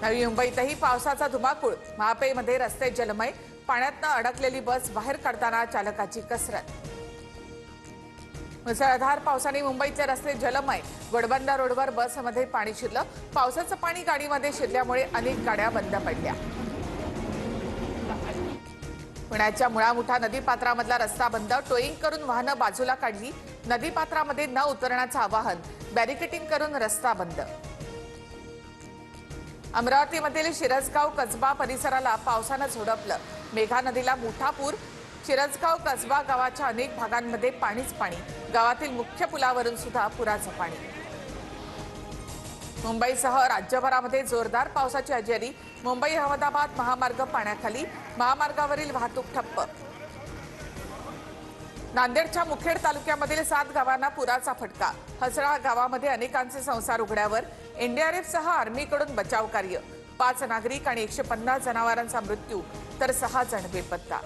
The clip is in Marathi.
नवी मुंबईतही पावसाचा धुमाकूळ। महापेमध्ये रस्ते जलमय, पाण्यात अडकलेली बस बाहेर काढताना चालकाची कसरत। मुसळधार पावसाने मुंबईचे रस्ते जलमय, गोडबंदा रोडवर बसमध्ये पाणी शिरलं। पावसाचं पाणी गाडीमध्ये शिरल्यामुळे अनेक गाड्या बंद पडल्या। पुण्याच्या मुळामुठा नदीपात्रामधला रस्ता बंद, टोईंग करून वाहनं बाजूला काढली। नदीपात्रामध्ये न उतरण्याचं आवाहन, बॅरिकेटिंग करून रस्ता बंद। अमरावतीमधील शिरसगाव कसबा परिसराला पावसानं झोडपलं। मेघा नदीला मोठा पूर, शिरसगाव कसबा गावाच्या अनेक भागांमध्ये पाणीच पाणी। गावातील मुख्य पुलावरून सुद्धा पुराचं पाणी। मुंबईसह राज्यभरामध्ये जोरदार पावसाची हजेरी। मुंबई अहमदाबाद महामार्ग पाण्याखाली, महामार्गावरील वाहतूक ठप्प। नांदेडच्या मुखेड तालुक्यामधील 7 गावांना पुराचा फटका। हसरा गावामध्ये अनेकांचे संसार उघड्यावर। एनडीआरएफसह आर्मीकडून बचाव कार्य। 5 नागरिक आणि 150 जनावरांचा मृत्यू तर 6 जण बेपत्ता।